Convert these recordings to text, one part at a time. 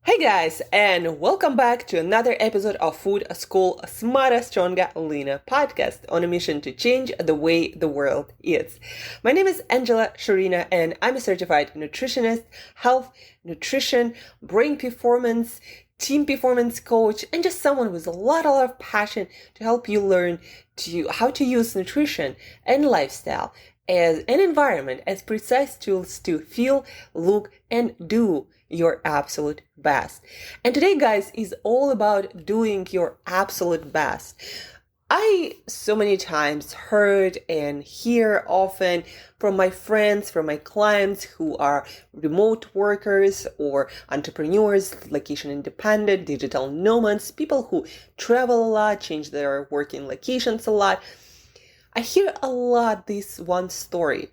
Hey guys, and welcome back to another episode of Food School Smarter, Stronger, Leaner podcast on a mission to change the way the world eats. My name is Angela Shurina, and I'm a certified nutritionist, health, nutrition, brain performance, team performance coach, and just someone with a lot of passion to help you learn how to use nutrition and lifestyle as an environment as precise tools to feel, look, and do your absolute best. And today, guys, is all about doing your absolute best. I so many times heard and hear often from my friends, from my clients who are remote workers or entrepreneurs, location independent, digital nomads, people who travel a lot, change their working locations a lot. I hear a lot this one story.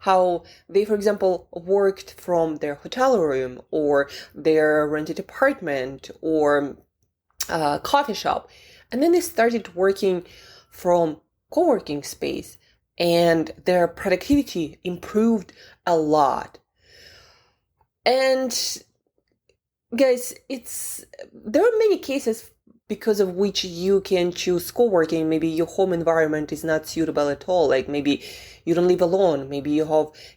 How they, for example, worked from their hotel room or their rented apartment or coffee shop. And then they started working from coworking space and their productivity improved a lot. And guys, there are many cases because of which you can choose co-working. Maybe your home environment is not suitable at all. Like maybe you don't live alone. Maybe you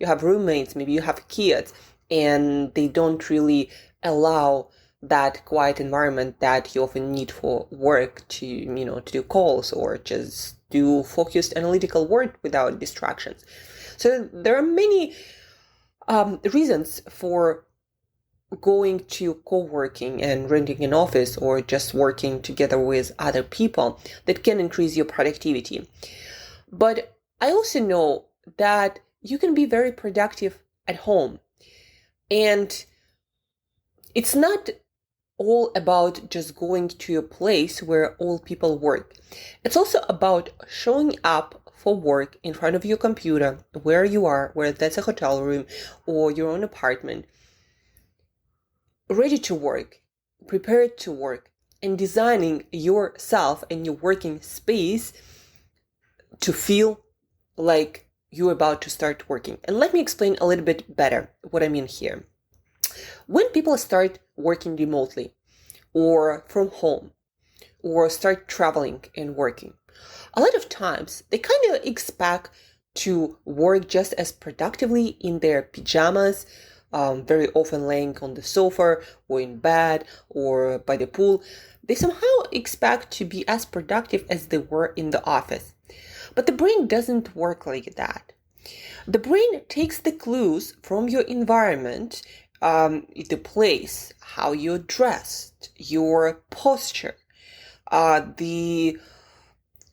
have roommates. Maybe you have kids, and they don't really allow that quiet environment that you often need for work to do calls or just do focused analytical work without distractions. So there are many reasons for going to co-working and renting an office or just working together with other people that can increase your productivity. But I also know that you can be very productive at home. And it's not all about just going to a place where all people work. It's also about showing up for work in front of your computer, where you are, whether that's a hotel room or your own apartment, ready to work, prepared to work, and designing yourself and your working space to feel like you're about to start working. And let me explain a little bit better what I mean here. When people start working remotely or from home or start traveling and working, a lot of times they kind of expect to work just as productively in their pajamas, very often laying on the sofa or in bed or by the pool. They somehow expect to be as productive as they were in the office. But the brain doesn't work like that. The brain takes the clues from your environment, the place, how you're dressed, your posture, the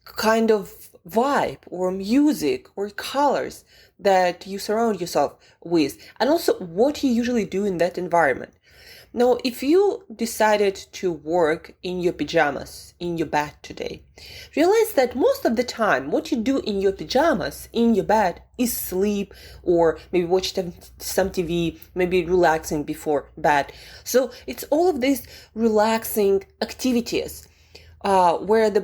kind of vibe or music or colors that you surround yourself with, and also what you usually do in that environment. Now, if you decided to work in your pajamas, in your bed today, realize that most of the time what you do in your pajamas, in your bed, is sleep or maybe watch some TV, maybe relaxing before bed. So it's all of these relaxing activities where the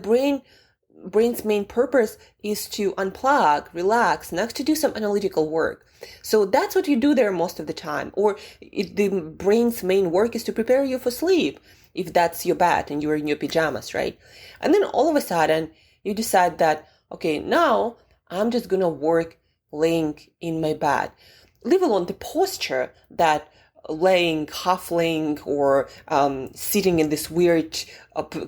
brain's main purpose is to unplug, relax, not to do some analytical work. So that's what you do there most of the time. Or the brain's main work is to prepare you for sleep, if that's your bed and you're in your pajamas, right? And then all of a sudden you decide that, okay, now I'm just gonna work laying in my bed. Leave alone the posture that half laying or sitting in this weird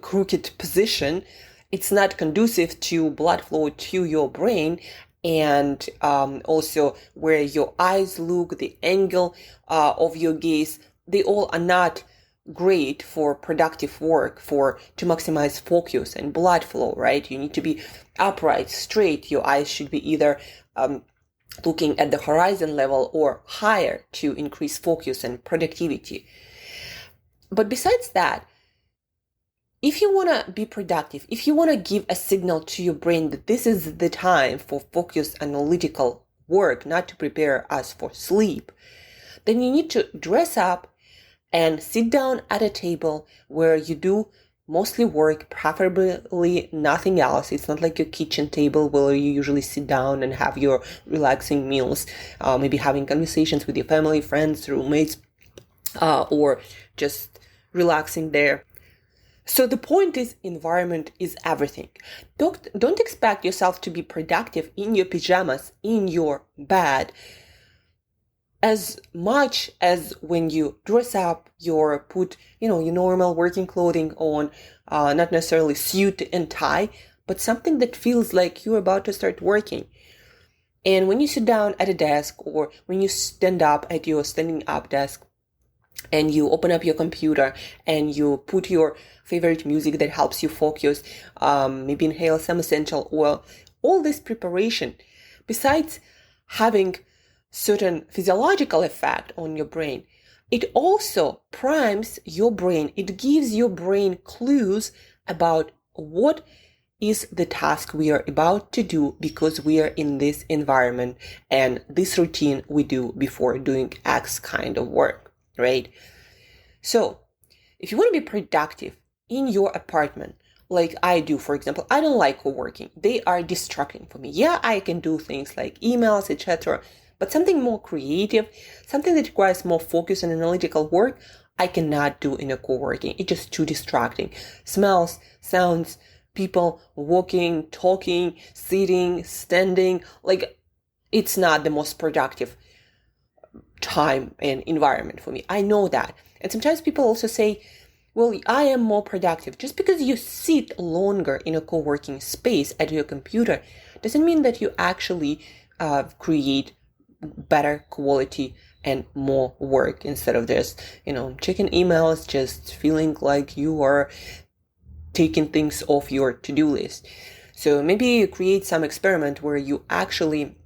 crooked position. It's not conducive to blood flow to your brain, and also where your eyes look, the angle of your gaze, they all are not great for productive work, to maximize focus and blood flow, right? You need to be upright, straight. Your eyes should be either looking at the horizon level or higher to increase focus and productivity. But besides that, if you want to be productive, if you want to give a signal to your brain that this is the time for focused analytical work, not to prepare us for sleep, then you need to dress up and sit down at a table where you do mostly work, preferably nothing else. It's not like your kitchen table where you usually sit down and have your relaxing meals, maybe having conversations with your family, friends, roommates, or just relaxing there. So the point is, environment is everything. Don't expect yourself to be productive in your pajamas, in your bed, as much as when you dress up, put, your normal working clothing on, not necessarily suit and tie, but something that feels like you're about to start working. And when you sit down at a desk, or when you stand up at your standing up desk, and you open up your computer and you put your favorite music that helps you focus, maybe inhale some essential oil, all this preparation, besides having certain physiological effect on your brain, it also primes your brain. It gives your brain clues about what is the task we are about to do, because we are in this environment and this routine we do before doing X kind of work, right? So if you want to be productive in your apartment, like I do, for example, I don't like coworking. They are distracting for me. Yeah, I can do things like emails, etc., but something more creative, something that requires more focus and analytical work, I cannot do in a coworking. It's just too distracting. Smells, sounds, people walking, talking, sitting, standing, like it's not the most productive time and environment for me. I know that. And sometimes people also say, well, I am more productive. Just because you sit longer in a co-working space at your computer doesn't mean that you actually create better quality and more work, instead of just, checking emails, just feeling like you are taking things off your to-do list. So maybe you create some experiment where you actually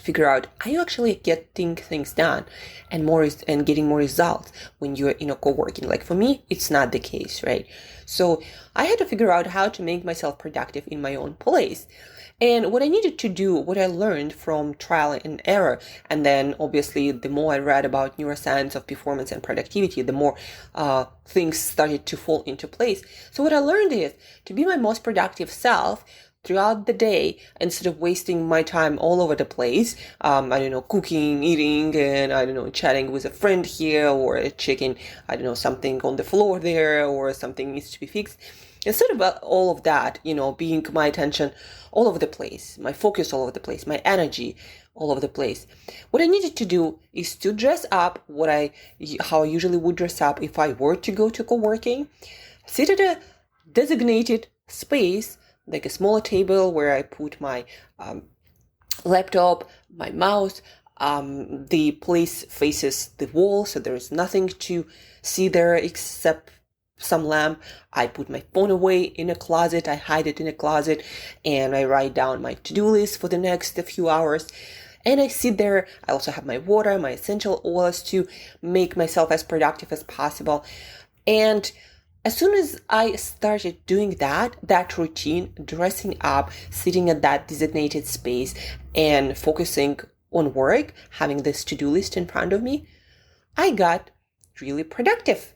figure out, are you actually getting things done and getting more results when you're co-working? Like for me, it's not the case, right? So I had to figure out how to make myself productive in my own place. And what I needed to do, what I learned from trial and error, and then obviously the more I read about neuroscience of performance and productivity, the more things started to fall into place. So what I learned is to be my most productive self throughout the day, instead of wasting my time all over the place, cooking, eating, and chatting with a friend here, or checking, something on the floor there, or something needs to be fixed. Instead of all of that, being my attention all over the place, my focus all over the place, my energy all over the place, what I needed to do is to dress up how I usually would dress up if I were to go to co-working, sit at a designated space, like a smaller table where I put my laptop, my mouse. The place faces the wall, so there is nothing to see there except some lamp. I put my phone away in a closet. I hide it in a closet, and I write down my to-do list for the next few hours. And I sit there. I also have my water, my essential oils to make myself as productive as possible. And as soon as I started doing that routine, dressing up, sitting at that designated space and focusing on work, having this to-do list in front of me, I got really productive.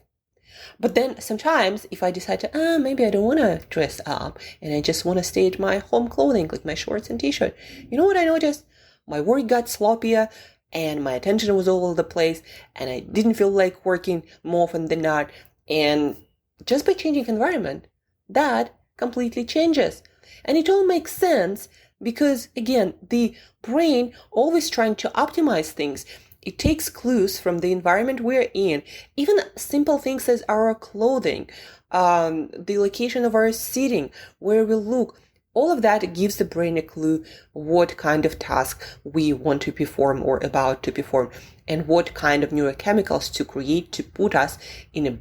But then sometimes if I decide to, maybe I don't want to dress up and I just want to stay at my home clothing, like my shorts and t-shirt, you know what I noticed? My work got sloppier and my attention was all over the place and I didn't feel like working more often than not. And just by changing environment, that completely changes. And it all makes sense because, again, the brain always trying to optimize things. It takes clues from the environment we're in, even simple things as our clothing, the location of our seating, where we look. All of that gives the brain a clue what kind of task we want to perform or about to perform, and what kind of neurochemicals to create to put us in the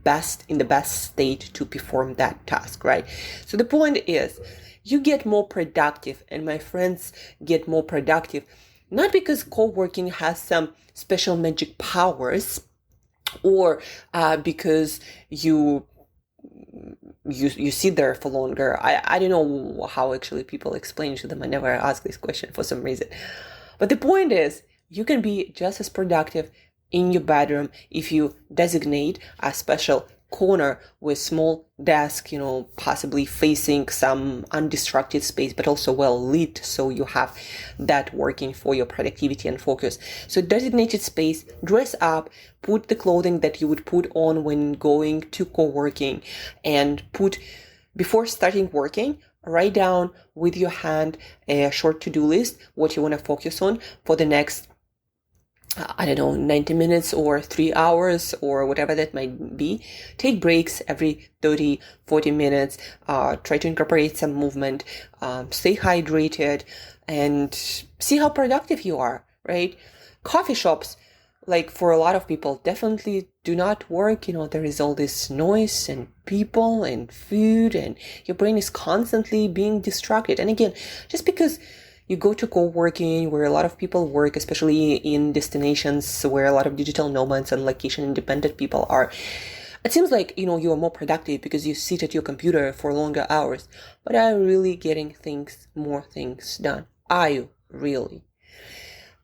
best state to perform that task, right? So the point is, you get more productive, and my friends get more productive, not because co-working has some special magic powers, or because you sit there for longer. I don't know how actually people explain to them. I never ask this question for some reason. But the point is, you can be just as productive in your bedroom if you designate a special corner with small desk, possibly facing some undistracted space, but also well lit, so you have that working for your productivity and focus. So designated space, dress up, put the clothing that you would put on when going to co-working, and before starting working, write down with your hand a short to-do list, what you want to focus on for the next 90 minutes or 3 hours or whatever that might be. Take breaks every 30, 40 minutes. Try to incorporate some movement. Stay hydrated and see how productive you are, right? Coffee shops, like for a lot of people, definitely do not work. There is all this noise and people and food, and your brain is constantly being distracted. And again, just because you go to co-working where a lot of people work, especially in destinations where a lot of digital nomads and location independent people are, it seems like, you are more productive because you sit at your computer for longer hours. But are you really getting more things done? Are you really?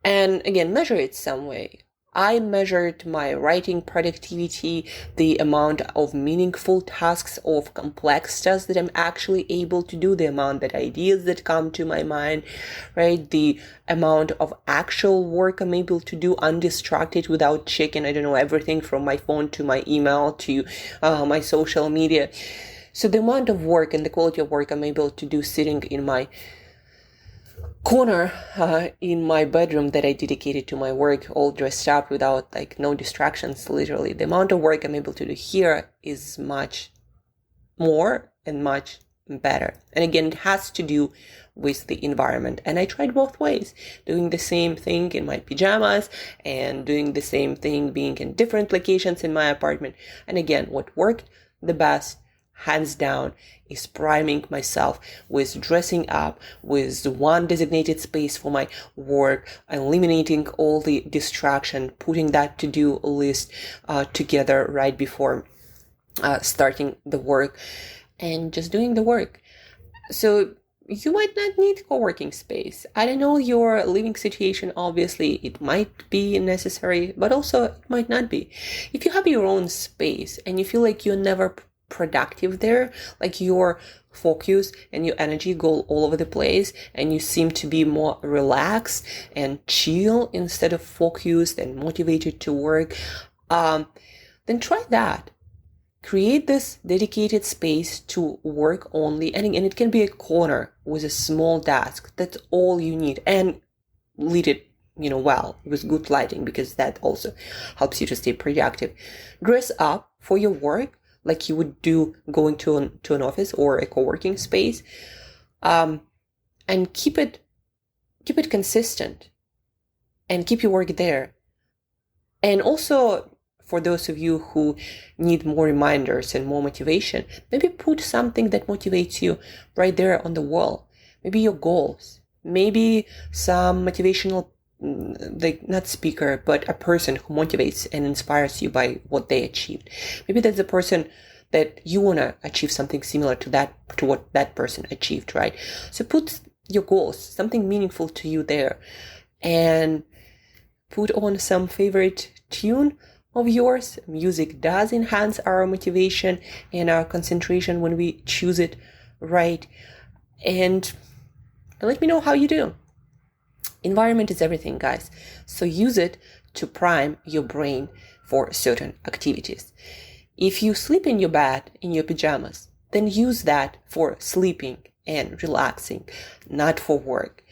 And again, measure it some way. I measured my writing productivity, the amount of meaningful tasks, of complex tasks that I'm actually able to do, the amount of ideas that come to my mind, right? The amount of actual work I'm able to do undistracted without checking, everything from my phone to my email to my social media. So the amount of work and the quality of work I'm able to do sitting in my corner in my bedroom that I dedicated to my work, all dressed up without no distractions, literally. The amount of work I'm able to do here is much more and much better. And again, it has to do with the environment. And I tried both ways, doing the same thing in my pajamas and doing the same thing being in different locations in my apartment. And again, what worked the best, hands down, is priming myself with dressing up, with one designated space for my work, eliminating all the distraction, putting that to-do list together right before starting the work, and just doing the work. So you might not need co-working space. I don't know your living situation. Obviously, it might be necessary, but also it might not be. If you have your own space and you feel like you're never productive there, like your focus and your energy go all over the place and you seem to be more relaxed and chill instead of focused and motivated to work, then try that. Create this dedicated space to work only, and it can be a corner with a small desk. That's all you need, and lead it well with good lighting, because that also helps you to stay productive. Dress up for your work like you would do going to an office or a co-working space, and keep it consistent and keep your work there. And also, for those of you who need more reminders and more motivation, maybe put something that motivates you right there on the wall. Maybe your goals, maybe some motivational, not speaker, but a person who motivates and inspires you by what they achieved. Maybe that's the person that you want to achieve something similar to what that person achieved, right? So put your goals, something meaningful to you there, and put on some favorite tune of yours. Music does enhance our motivation and our concentration when we choose it right. And let me know how you do. Environment is everything, guys. So use it to prime your brain for certain activities. If you sleep in your bed, in your pajamas, then use that for sleeping and relaxing, not for work.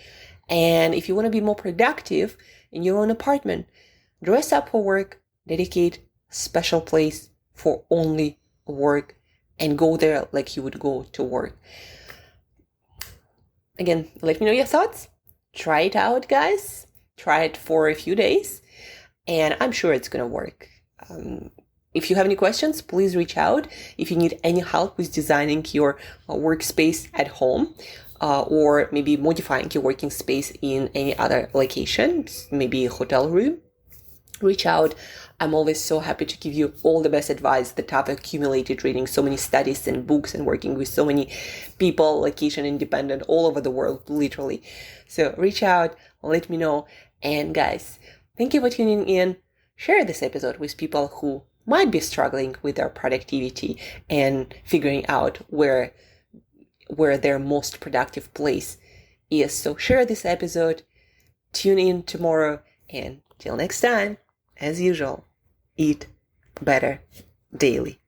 And if you want to be more productive in your own apartment, dress up for work, dedicate a special place for only work, and go there like you would go to work. Again, let me know your thoughts. Try it out, guys. Try it for a few days, and I'm sure it's going to work. If you have any questions, please reach out. If you need any help with designing your workspace at home, or maybe modifying your working space in any other location, maybe a hotel room, reach out. I'm always so happy to give you all the best advice that I've accumulated reading so many studies and books and working with so many people, location independent, all over the world, literally. So reach out, let me know. And guys, thank you for tuning in. Share this episode with people who might be struggling with their productivity and figuring out where their most productive place is. So share this episode, tune in tomorrow, and till next time, as usual, eat better daily.